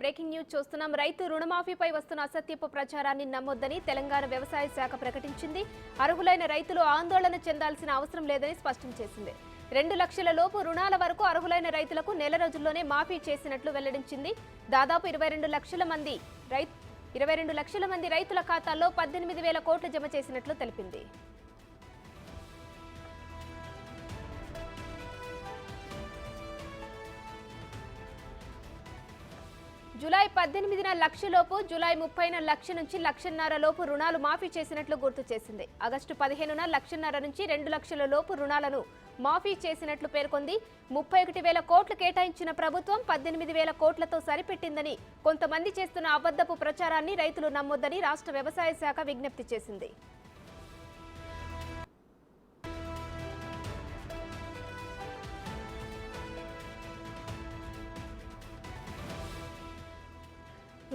Breaking news చూస్తున్నాం. రైతు రుణమాఫీపై వస్తున్న అసత్యపు ప్రచారాన్ని నమ్మొద్దని తెలంగాణ వ్యవసాయ శాఖ ప్రకటించింది. అర్హులైన రైతులు ఆందోళన చెందాల్సిన అవసరం లేదని స్పష్టం చేసింది. 2 లక్షల లోపు రుణాల వరకు అర్హులైన రైతులకు నెల రోజుల్లోనే మాఫీ చేసినట్లు వెల్లడించింది. దాదాపు 22 లక్షల మంది రైతుల ఖాతాల్లో 18,000 కోట్లు జమ చేసినట్లు తెలిపింది. జూలై 18న లక్షలోపు, జూలై 30న లక్ష నుంచి లక్షన్నర లోపు రుణాలు మాఫీ చేసినట్లు గుర్తు చేసింది. ఆగస్టు 15న లక్షన్నర నుంచి 2 లక్షల లోపు రుణాలను మాఫీ చేసినట్లు పేర్కొంది. 31,000 కోట్లు కేటాయించిన ప్రభుత్వం 18,000 కోట్లతో సరిపెట్టిందని, కొంతమంది చేస్తున్న అబద్ధపు ప్రచారాన్ని రైతులు నమ్మొద్దని రాష్ట్ర వ్యవసాయ శాఖ విజ్ఞప్తి చేసింది.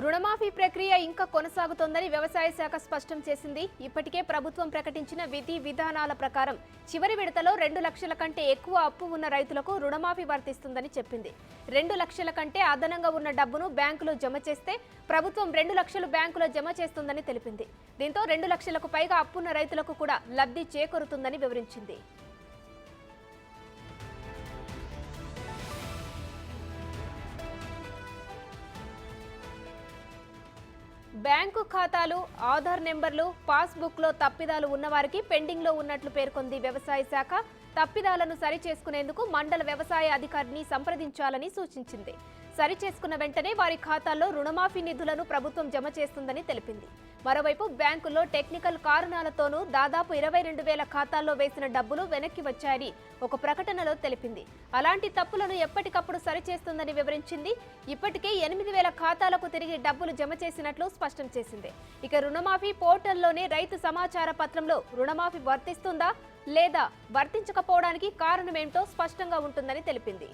రుణమాఫీ ప్రక్రియ ఇంకా కొనసాగుతోందని వ్యవసాయ శాఖ స్పష్టం చేసింది. ఇప్పటికే ప్రభుత్వం ప్రకటించిన విధి విధానాల ప్రకారం చివరి విడతలో 2 లక్షల కంటే ఎక్కువ అప్పు ఉన్న రైతులకు రుణమాఫీ వర్తిస్తుందని చెప్పింది. 2 లక్షల కంటే అదనంగా ఉన్న డబ్బును బ్యాంకులో జమ చేస్తే ప్రభుత్వం 2 లక్షలు బ్యాంకులో జమ చేస్తుందని తెలిపింది. దీంతో 2 లక్షలకు పైగా అప్పున్న రైతులకు కూడా లబ్ధి చేకూరుతుందని వివరించింది. బ్యాంకు ఖాతాలు, ఆధార్ నెంబర్లు, పాస్బుక్లో తప్పిదాలు ఉన్నవారికి పెండింగ్లో ఉన్నట్లు పేర్కొంది వ్యవసాయ శాఖ. తప్పిదాలను సరిచేసుకునేందుకు మండల వ్యవసాయ అధికారిని సంప్రదించాలని సూచించింది. సరిచేసుకున్న వెంటనే వారి ఖాతాల్లో రుణమాఫీ నిధులను ప్రభుత్వం జమ చేస్తుందని తెలిపింది. మరోవైపు బ్యాంకుల్లో టెక్నికల్ కారణాలతోనూ దాదాపు 22,000 ఖాతాల్లో వేసిన డబ్బులు వెనక్కి వచ్చాయని ఒక ప్రకటనలో తెలిపింది. అలాంటి తప్పులను ఎప్పటికప్పుడు సరిచేస్తుందని వివరించింది. ఇప్పటికే 8,000 ఖాతాలకు తిరిగి డబ్బులు జమ చేసినట్లు స్పష్టం చేసింది. ఇక రుణమాఫీ పోర్టల్లోనే రైతు సమాచార పత్రంలో రుణమాఫీ వర్తిస్తుందా లేదా వర్తించకపోవడానికి కారణమేంటో స్పష్టంగా ఉంటుందని తెలిపింది.